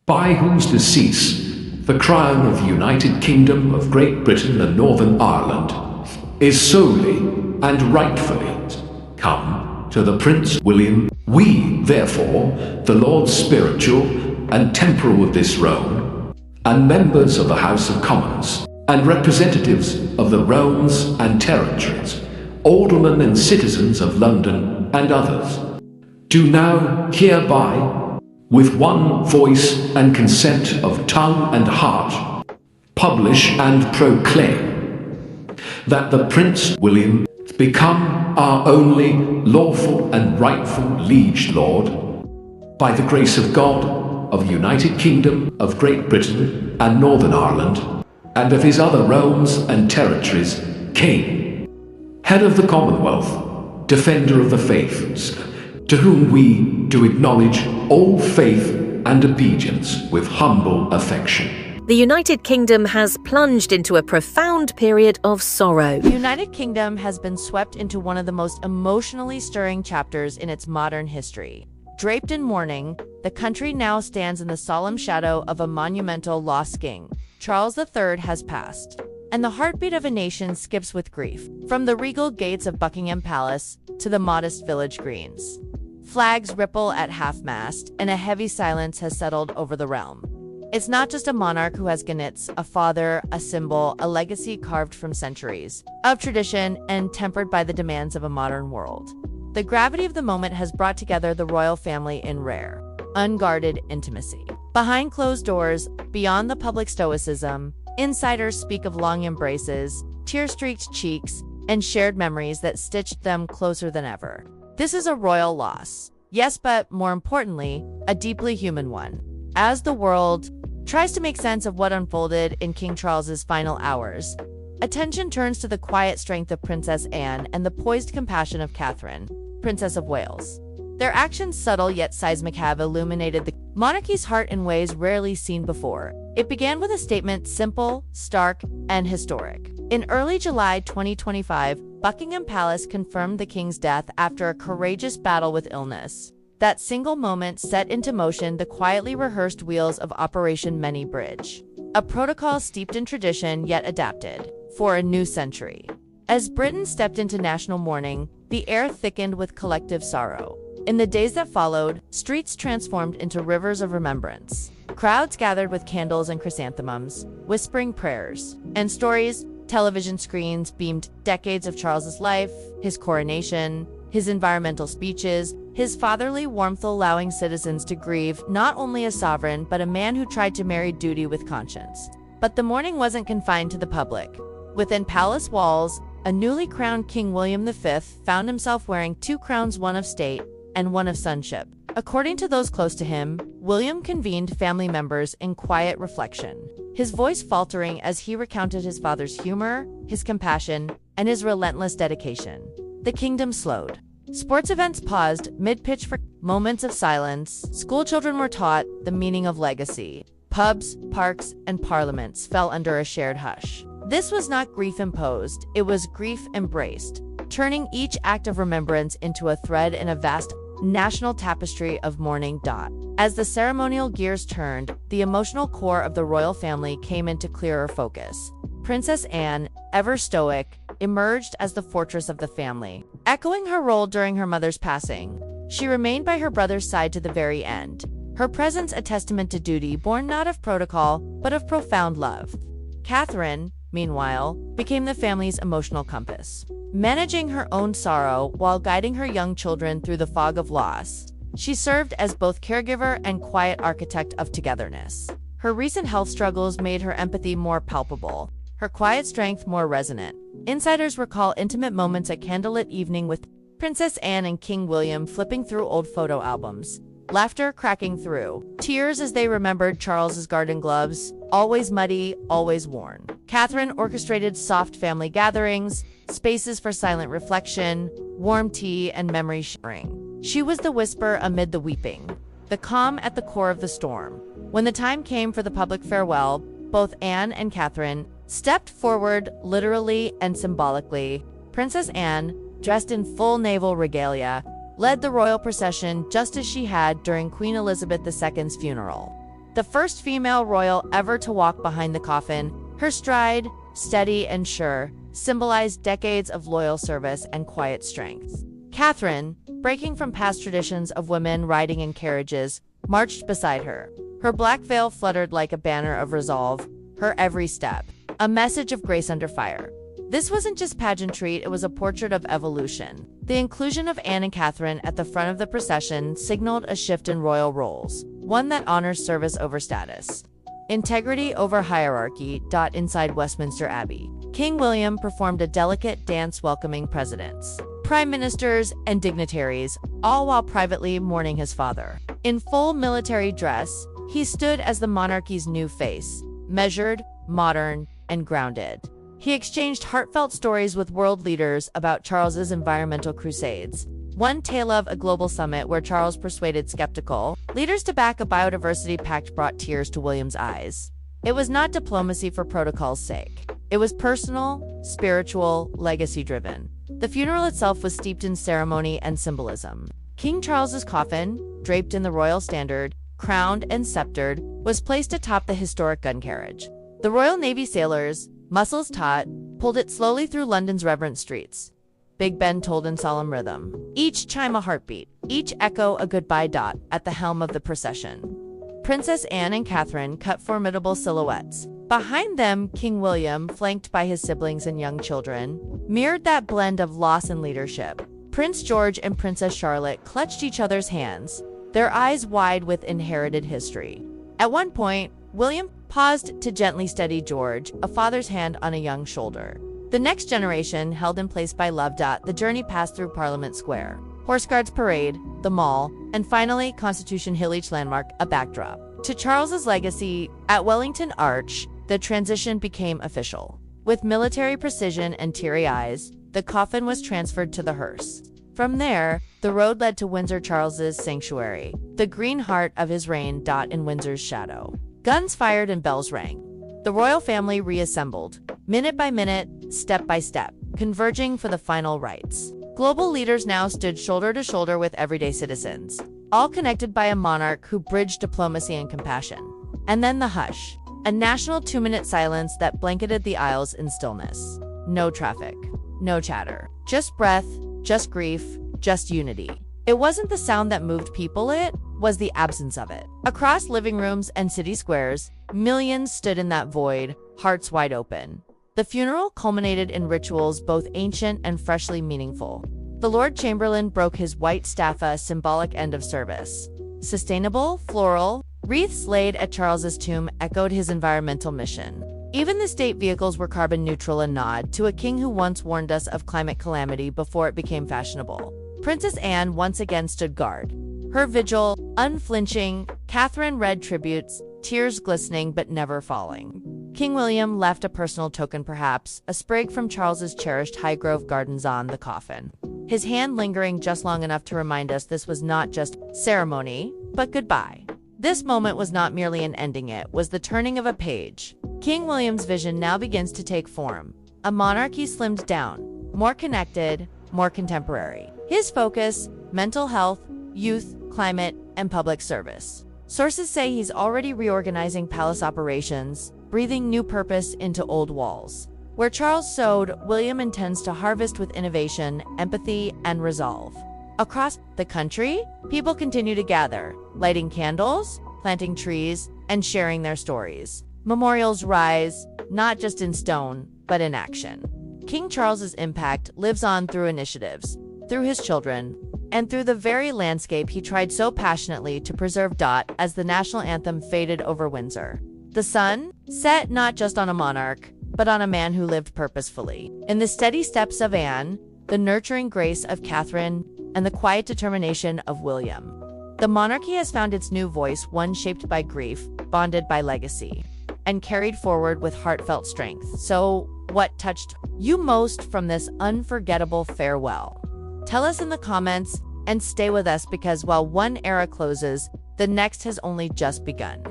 by whose decease the crown of the United Kingdom of Great Britain and Northern Ireland is solely and rightfully come to the Prince William. We, therefore, the Lords Spiritual and Temporal of this realm, and members of the House of Commons, and representatives of the realms and territories, aldermen and citizens of London and others, do now hereby, with one voice and consent of tongue and heart, publish and proclaim that the Prince William become our only lawful and rightful liege lord, by the grace of God, of the United Kingdom of Great Britain and Northern Ireland, and of his other realms and territories, King, head of the Commonwealth, defender of the faiths, to whom we do acknowledge all faith and obedience with humble affection. The United Kingdom has plunged into a profound period of sorrow. The United Kingdom has been swept into one of the most emotionally stirring chapters in its modern history. Draped in mourning, the country now stands in the solemn shadow of a monumental lost king. Charles III has passed, and the heartbeat of a nation skips with grief. From the regal gates of Buckingham Palace to the modest village greens, flags ripple at half-mast, and a heavy silence has settled over the realm. It's not just a monarch who has gnats, a father, a symbol, a legacy carved from centuries of tradition and tempered by the demands of a modern world. The gravity of the moment has brought together the royal family in rare, unguarded intimacy. Behind closed doors, beyond the public stoicism, insiders speak of long embraces, tear-streaked cheeks, and shared memories that stitched them closer than ever. This is a royal loss. Yes, but more importantly, a deeply human one. As the world tries to make sense of what unfolded in King Charles's final hours, attention turns to the quiet strength of Princess Anne and the poised compassion of Catherine, Princess of Wales. Their actions, subtle yet seismic, have illuminated the monarchy's heart in ways rarely seen before. It began with a statement simple, stark, and historic. In early July 2025, Buckingham Palace confirmed the king's death after a courageous battle with illness. That single moment set into motion the quietly rehearsed wheels of Operation Many Bridge, a protocol steeped in tradition yet adapted for a new century. As Britain stepped into national mourning, the air thickened with collective sorrow. In the days that followed, streets transformed into rivers of remembrance. Crowds gathered with candles and chrysanthemums, whispering prayers and stories. Television screens beamed decades of Charles's life, his coronation, his environmental speeches, his fatherly warmth, allowing citizens to grieve not only a sovereign but a man who tried to marry duty with conscience. But the mourning wasn't confined to the public. Within palace walls, a newly crowned King William V found himself wearing two crowns, one of state and one of sonship. According to those close to him, William convened family members in quiet reflection, his voice faltering as he recounted his father's humor, his compassion, and his relentless dedication. The kingdom slowed. Sports events paused mid-pitch for moments of silence. Schoolchildren were taught the meaning of legacy. Pubs, parks, and parliaments fell under a shared hush. This was not grief imposed, it was grief embraced, turning each act of remembrance into a thread in a vast national tapestry of mourning. As the ceremonial gears turned, the emotional core of the royal family came into clearer focus. Princess Anne, ever stoic, emerged as the fortress of the family. Echoing her role during her mother's passing, she remained by her brother's side to the very end, her presence a testament to duty born not of protocol, but of profound love. Catherine, meanwhile, became the family's emotional compass. Managing her own sorrow while guiding her young children through the fog of loss, she served as both caregiver and quiet architect of togetherness. Her recent health struggles made her empathy more palpable, her quiet strength more resonant. Insiders recall intimate moments at candlelit evening with Princess Anne and King William, flipping through old photo albums, laughter cracking through tears as they remembered Charles's garden gloves, always muddy, always worn. Catherine orchestrated soft family gatherings, spaces for silent reflection, warm tea, and memory sharing. She was the whisper amid the weeping, the calm at the core of the storm. When the time came for the public farewell, both Anne and Catherine stepped forward, literally and symbolically. Princess Anne, dressed in full naval regalia, led the royal procession just as she had during Queen Elizabeth II's funeral. the first female royal ever to walk behind the coffin. Her stride, steady and sure, symbolized decades of loyal service and quiet strength. Catherine, breaking from past traditions of women riding in carriages, marched beside her. Her black veil fluttered like a banner of resolve, her every step a message of grace under fire. This wasn't just pageantry, it was a portrait of evolution. The inclusion of Anne and Catherine at the front of the procession signaled a shift in royal roles, one that honors service over status. Integrity over hierarchy. Inside Westminster Abbey, King William performed a delicate dance welcoming presidents, prime ministers, and dignitaries, all while privately mourning his father. In full military dress, he stood as the monarchy's new face, measured, modern, and grounded. He exchanged heartfelt stories with world leaders about Charles's environmental crusades. One tale of a global summit where Charles persuaded skeptical leaders to back a biodiversity pact brought tears to William's eyes. It was not diplomacy for protocol's sake. It was personal, spiritual, legacy-driven. The funeral itself was steeped in ceremony and symbolism. King Charles's coffin, draped in the royal standard, crowned and sceptered, was placed atop the historic gun carriage. The Royal Navy sailors, muscles taut, pulled it slowly through London's reverent streets. Big Ben tolled in solemn rhythm, each chime a heartbeat, each echo a goodbye. At the helm of the procession, Princess Anne and Catherine cut formidable silhouettes. Behind them, King William, flanked by his siblings and young children, mirrored that blend of loss and leadership. Prince George and Princess Charlotte clutched each other's hands, their eyes wide with inherited history. At one point, William paused to gently steady George, a father's hand on a young shoulder. The next generation held in place by love. The journey passed through Parliament Square, Horse Guards Parade, the Mall, and finally Constitution Hill, each landmark a backdrop to Charles's legacy. At Wellington Arch, the transition became official. With military precision and teary eyes, the coffin was transferred to the hearse. From there, the road led to Windsor, Charles's sanctuary, the green heart of his reign. In Windsor's shadow, guns fired and bells rang. The royal family reassembled, minute by minute, step by step, converging for the final rites. Global leaders now stood shoulder to shoulder with everyday citizens, all connected by a monarch who bridged diplomacy and compassion. And then the hush, a national 2-minute silence that blanketed the aisles in stillness. No traffic, no chatter, just breath, just grief, just unity. It wasn't the sound that moved people, it was the absence of it. Across living rooms and city squares, millions stood in that void, hearts wide open. The funeral culminated in rituals both ancient and freshly meaningful. The Lord Chamberlain broke his white staff, a symbolic end of service. Sustainable, floral, wreaths laid at Charles's tomb echoed his environmental mission. Even the state vehicles were carbon neutral, a nod to a king who once warned us of climate calamity before it became fashionable. Princess Anne once again stood guard. Her vigil, unflinching, Catherine read tributes, tears glistening but never falling. King William left a personal token, perhaps, a sprig from Charles's cherished Highgrove Gardens on the coffin, his hand lingering just long enough to remind us this was not just ceremony, but goodbye. This moment was not merely an ending, it was the turning of a page. King William's vision now begins to take form. A monarchy slimmed down, more connected, more contemporary. His focus, mental health, youth, climate, and public service. Sources say he's already reorganizing palace operations, breathing new purpose into old walls. Where Charles sowed, William intends to harvest with innovation, empathy, and resolve. Across the country, people continue to gather, lighting candles, planting trees, and sharing their stories. Memorials rise, not just in stone, but in action. King Charles's impact lives on through initiatives, through his children, and through the very landscape he tried so passionately to preserve. As the national anthem faded over Windsor, the sun set not just on a monarch, but on a man who lived purposefully. In the steady steps of Anne, the nurturing grace of Catherine, and the quiet determination of William, the monarchy has found its new voice, one shaped by grief, bonded by legacy, and carried forward with heartfelt strength. So, what touched you most from this unforgettable farewell? Tell us in the comments, and stay with us because while one era closes, the next has only just begun.